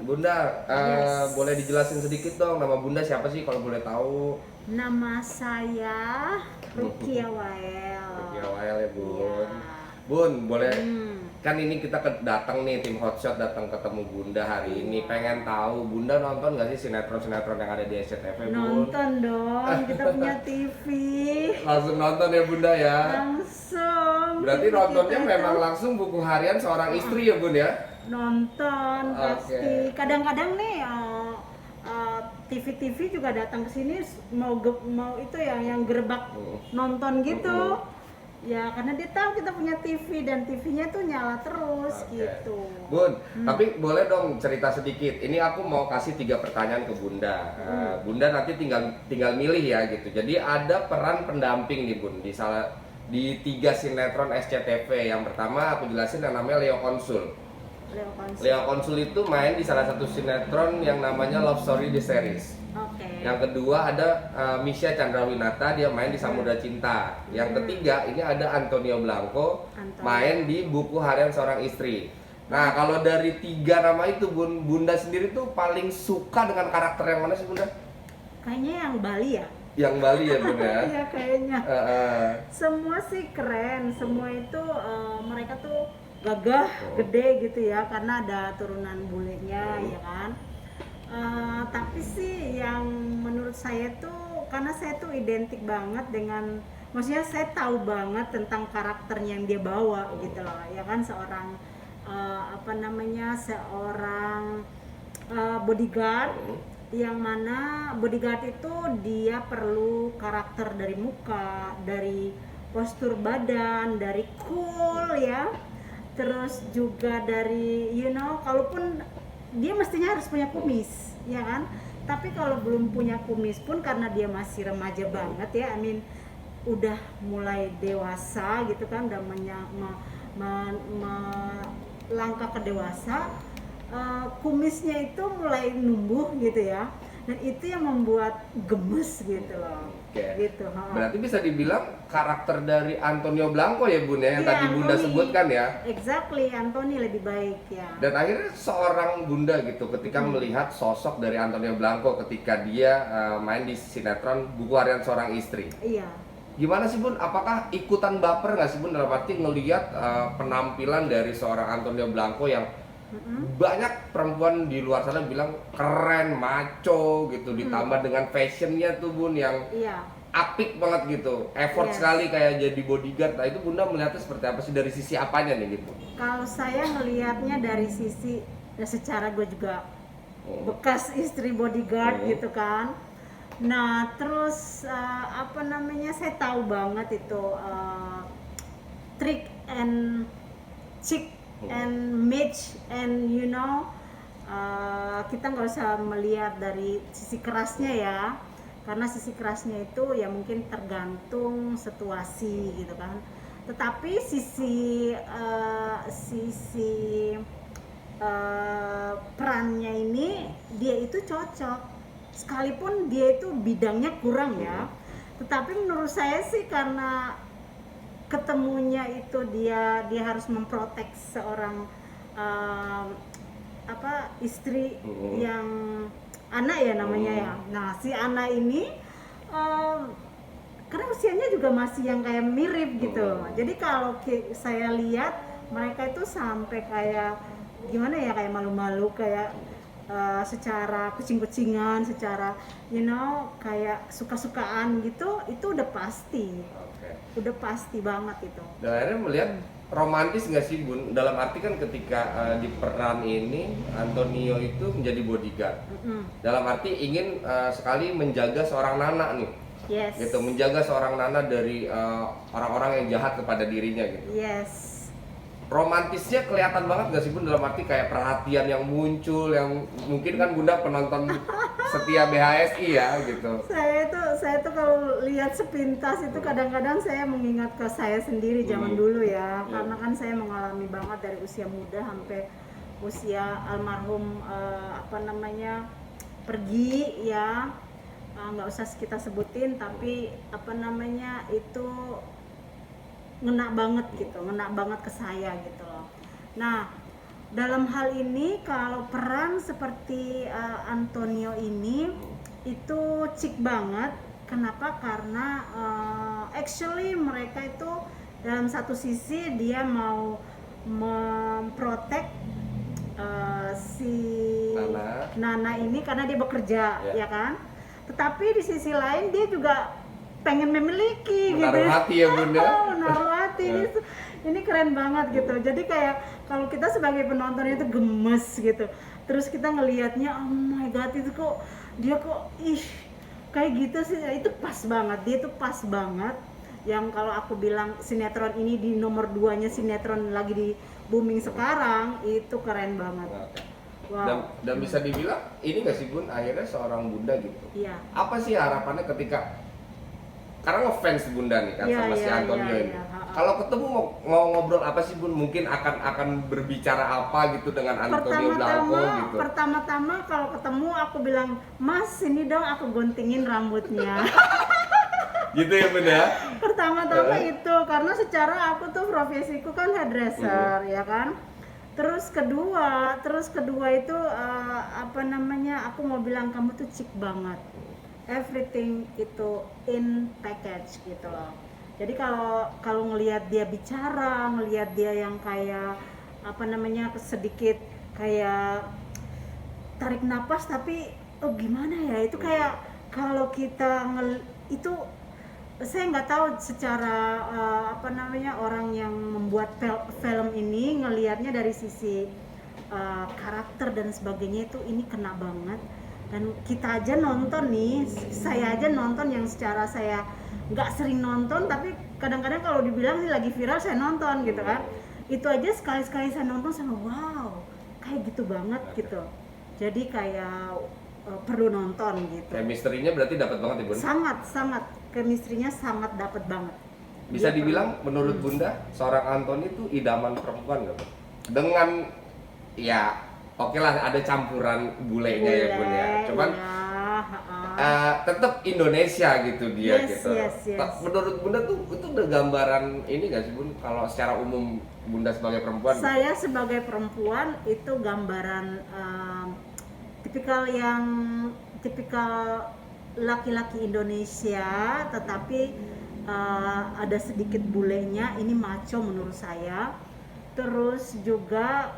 Bunda, Yes. boleh dijelasin sedikit dong nama Bunda siapa sih kalau boleh tahu? Nama saya Rukia Wael. Rukia Wael ya Bun. Iya. Bun, boleh Hmm. kan ini kita datang nih tim Hotshot datang ketemu Bunda hari ini. Iya. Pengen tahu Bunda nonton nggak sih sinetron-sinetron yang ada di SCTV Bun? Nonton dong, kita punya TV. Langsung nonton ya Bunda ya. Langsung. Berarti TV nontonnya kita memang itu langsung buku harian seorang istri ya Bun ya? nonton Oke. pasti. Kadang-kadang nih TV-TV juga datang ke sini mau itu yang gerbak nonton gitu. Ya karena dia tahu kita punya TV dan TV-nya tuh nyala terus Oke. gitu. Bun, tapi boleh dong cerita sedikit. Ini aku mau kasih 3 pertanyaan ke Bunda. Bunda nanti tinggal milih ya gitu. Jadi ada peran pendamping nih Bun di 3 sinetron SCTV. Yang pertama aku jelasin yang namanya Leo Konsul. Leo Konsul itu main di salah satu sinetron yang namanya Love Story The Series. Oke. Yang kedua ada Misha Chandrawinata, dia main di Samudra Cinta. Yang ketiga ini ada Antonio Blanco main di Buku Harian Seorang Istri. Nah kalau dari 3 nama itu Bunda sendiri tuh paling suka dengan karakter yang mana sih Bunda? Kayaknya yang Bali ya. Yang Bali ya Bunda? Iya kayaknya. Semua sih keren, semua itu mereka tuh gagah, gede gitu ya, karena ada turunan bulenya ya kan. Tapi sih yang menurut saya tuh karena saya tuh identik banget dengan, maksudnya saya tahu banget tentang karakternya yang dia bawa gitu loh ya kan, seorang seorang bodyguard, yang mana bodyguard itu dia perlu karakter dari muka, dari postur badan, dari cool ya, terus juga dari kalaupun dia mestinya harus punya kumis ya kan, tapi kalau belum punya kumis pun karena dia masih remaja banget ya, udah mulai dewasa gitu kan, udah langkah ke dewasa, kumisnya itu mulai numbuh gitu ya, dan itu yang membuat gemes gitu loh. Oke. Gitu. Berarti bisa dibilang karakter dari Antonio Blanco ya Bun ya, yang Iya, tadi Bunda Anthony. sebutkan ya. Exactly, Anthony lebih baik ya. Dan akhirnya seorang Bunda gitu ketika melihat sosok dari Antonio Blanco ketika dia main di sinetron Buku Harian Seorang Istri. Iya. Gimana sih Bun? Apakah ikutan baper nggak sih Bun dalam arti ngelihat penampilan dari seorang Antonio Blanco yang banyak perempuan di luar sana bilang keren, maco gitu, ditambah dengan fashionnya tuh Bun yang Iya. apik banget gitu, effort Yes. sekali kayak jadi bodyguard. Nah itu Bunda melihatnya seperti apa sih, dari sisi apanya nih gitu? Kalau saya ngelihatnya dari sisi, ya secara gue juga bekas istri bodyguard gitu kan. Nah terus saya tahu banget itu trick and chick and match and kita nggak usah melihat dari sisi kerasnya ya, karena sisi kerasnya itu ya mungkin tergantung situasi gitu kan, tetapi sisi perannya ini dia itu cocok, sekalipun dia itu bidangnya kurang ya, tetapi menurut saya sih karena ketemunya itu dia harus memprotek seorang istri yang Ana ya namanya ya. Nah si Ana ini karena usianya juga masih yang kayak mirip gitu. Jadi kalau saya lihat mereka itu sampai kayak gimana ya, kayak malu-malu, kayak secara kucing-kucingan, secara kayak suka-sukaan gitu, itu udah pasti. Udah pasti banget itu. Dan akhirnya melihat romantis nggak sih Bun? Dalam arti kan ketika di peran ini Antonio itu menjadi bodyguard. Dalam arti ingin sekali menjaga seorang Nana nih. Yes. Gitu, menjaga seorang Nana dari orang-orang yang jahat kepada dirinya gitu. Yes. Romantisnya kelihatan banget gak sih Bun, dalam arti kayak perhatian yang muncul, yang mungkin kan Bunda penonton setia BHSI ya gitu. Saya tuh kalau lihat sepintas itu kadang-kadang saya mengingat ke saya sendiri zaman dulu ya, karena kan saya mengalami banget dari usia muda sampai usia almarhum pergi ya, nggak usah kita sebutin, tapi itu ngena banget gitu, ngena banget ke saya gitu loh. Nah dalam hal ini kalau peran seperti Antonio ini itu chic banget. Kenapa? Karena actually mereka itu dalam satu sisi dia mau memprotek si Nana ini karena dia bekerja, ya kan? Tetapi di sisi lain dia juga pengen memiliki menaruh gitu. hati ya Bunda. Menaruh hati. Ini keren banget gitu. Jadi kayak kalau kita sebagai penonton itu gemes gitu. Terus kita ngelihatnya, oh my god, itu kok dia kok kayak gitu sih. Itu pas banget. Dia itu pas banget. Yang kalau aku bilang sinetron ini di nomor 2-nya sinetron lagi di booming sekarang, itu keren banget. Wow. Dan bisa dibilang ini nggak sih Bun, akhirnya seorang Bunda gitu. Iya. Apa sih harapannya ketika karena ngefans Bunda nih kan sama si Antonio ini. Kalau ketemu mau ngobrol apa sih Bun? Mungkin akan berbicara apa gitu dengan Antonio Blanco gitu. Pertama-tama kalau ketemu aku bilang, "Mas, sini dong aku guntingin rambutnya." Gitu ya Bun ya. Pertama-tama itu karena secara aku tuh profesiku kan hairdresser, ya kan. Terus kedua itu apa namanya? Aku mau bilang kamu tuh chic banget. Everything itu in package gitu loh. Jadi kalau ngelihat dia bicara, ngelihat dia yang kayak apa namanya sedikit kayak tarik napas tapi gimana ya itu kayak kalau kita itu saya nggak tahu secara apa namanya orang yang membuat film ini ngelihatnya dari sisi karakter dan sebagainya itu ini kena banget. Dan kita aja nonton nih, saya aja nonton yang secara saya nggak sering nonton, tapi kadang-kadang kalau dibilang sih lagi viral saya nonton gitu kan. Itu aja sekali-sekali saya nonton sama wow, kayak gitu banget gitu. Jadi kayak perlu nonton gitu. Chemistry-nya berarti dapat banget ya Bun? Sangat, chemistry-nya sangat dapat banget. Bisa dibilang menurut Bunda, seorang Anthony itu idaman perempuan nggak Bun? Dengan ya oke lah ada campuran bulenya ya Bun ya, cuman tetap Indonesia gitu dia gitu. Yes. Menurut Bunda tuh itu udah gambaran ini nggak sih Bun? Kalau secara umum Bunda sebagai perempuan? Saya sebagai perempuan itu gambaran tipikal laki-laki Indonesia, tetapi ada sedikit bulenya. Ini maco menurut saya. Terus juga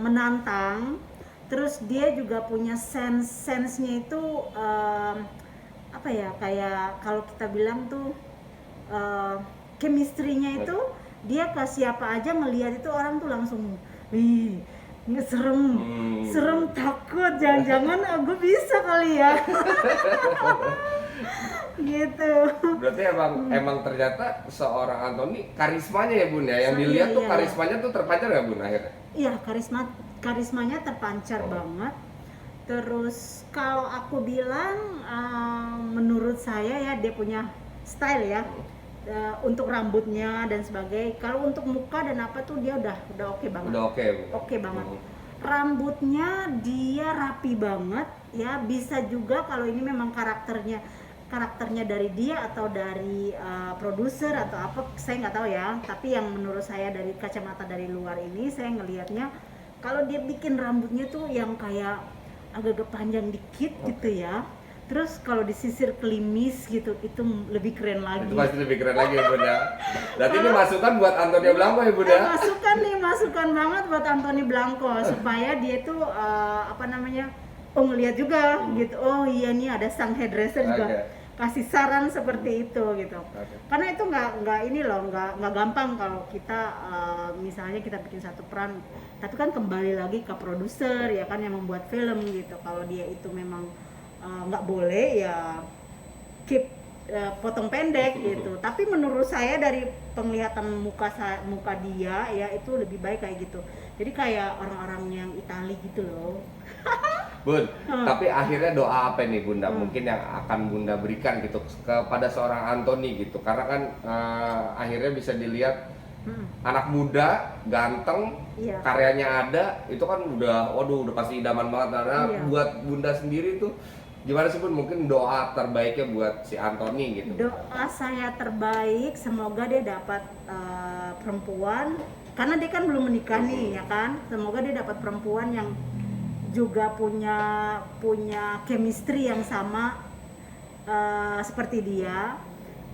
menantang, terus dia juga punya sense-nya itu apa ya, kayak kalau kita bilang tuh chemistry-nya itu dia ke siapa aja ngelihat itu orang tuh langsung serem takut, jangan-jangan gue bisa kali ya. Gitu. Berarti emang ternyata seorang Anthony karismanya ya Bun ya, yang dilihat tuh karismanya tuh terpancar nggak Bun akhirnya? Iya, karismanya terpancar banget. Terus kalau aku bilang menurut saya ya dia punya style ya. Untuk rambutnya dan sebagainya. Kalau untuk muka dan apa tuh dia udah oke banget. Oke banget. Rambutnya dia rapi banget ya. Bisa juga kalau ini memang karakternya dari dia atau dari produser atau apa, saya nggak tahu ya. Tapi yang menurut saya dari kacamata dari luar ini saya ngelihatnya kalau dia bikin rambutnya tuh yang kayak agak-agak panjang dikit gitu ya. Terus kalau disisir klimis gitu, itu lebih keren lagi. Itu pasti lebih keren lagi ya Bunda. Berarti ini masukan buat Antonio Blanco ya Bunda? Masukan banget buat Anthony Blanco supaya dia tuh apa namanya, ngelihat juga gitu. Oh iya nih ada sang hairdresser juga kasih saran seperti itu gitu. Karena itu nggak ini loh, nggak gampang kalau kita misalnya kita bikin satu peran, tapi kan kembali lagi ke produser ya kan yang membuat film gitu. Kalau dia itu memang nggak boleh ya keep potong pendek gitu. Tapi menurut saya dari penglihatan muka dia ya itu lebih baik kayak gitu. Jadi kayak orang-orang yang Itali gitu loh. Bun, tapi akhirnya doa apa nih Bunda mungkin yang akan Bunda berikan gitu kepada seorang Anthony gitu, karena kan akhirnya bisa dilihat anak muda, ganteng, karyanya ada, itu kan udah pasti idaman banget. Karena buat Bunda sendiri tuh gimana sih Bun, mungkin doa terbaiknya buat si Anthony gitu? Doa saya terbaik semoga dia dapat perempuan karena dia kan belum menikah nih ya kan, semoga dia dapat perempuan yang juga punya chemistry yang sama seperti dia.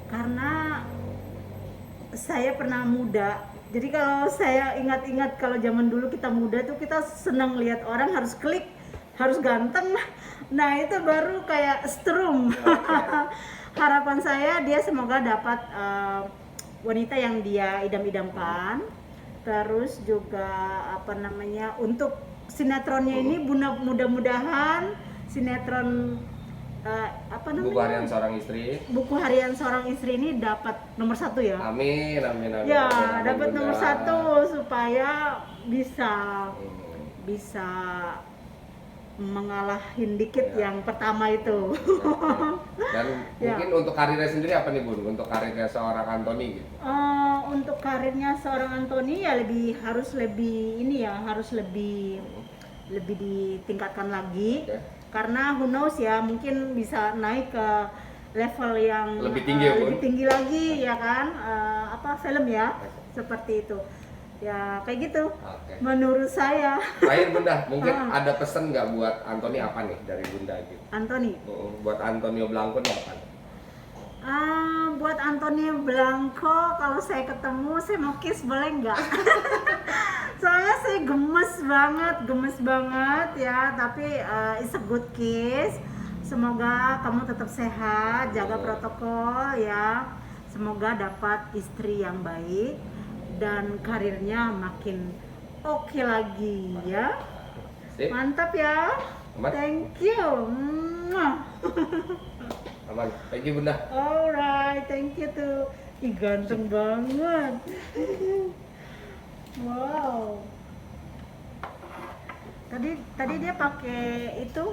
Karena saya pernah muda, jadi kalau saya ingat-ingat kalau zaman dulu kita muda tuh kita senang lihat orang harus klik, harus ganteng. Nah itu baru kayak strum. Harapan saya dia semoga dapat wanita yang dia idam-idamkan. Terus juga untuk sinetronnya ini mudah-mudahan sinetron Buku Harian Seorang Istri. Buku Harian Seorang Istri ini dapat nomor 1 ya. Amin, amin, amin. Ya, amin, dapat Bunda. nomor 1 supaya bisa mengalahin dikit Ya. yang pertama itu. Dan Ya. mungkin untuk karirnya sendiri apa nih Bun? Untuk karirnya seorang Anthony gitu. Untuk karirnya seorang Anthony ya harus lebih ditingkatkan lagi. Oke. Karena who knows ya, mungkin bisa naik ke level yang Lebih tinggi ya, Bun? lebih tinggi lagi ya kan, film ya, seperti itu ya, kayak gitu. Oke. Menurut saya. Terakhir Bunda, mungkin ada pesan nggak buat Anthony apa nih dari Bunda gitu? Anthony, Buat Antonio Blanco nih apa? buat Antonio Blanco, kalau saya ketemu saya mau kiss boleh nggak? Soalnya saya gemes banget ya, tapi it's a good kiss. Semoga kamu tetap sehat, jaga protokol ya. Semoga dapat istri yang baik dan karirnya makin oke lagi ya. Sip. Mantap ya. Aman. Thank you. Mwah. Aman. Thank you Bunda. Alright, thank you tuh. Ih, ganteng banget. Wow. Tadi dia pakai itu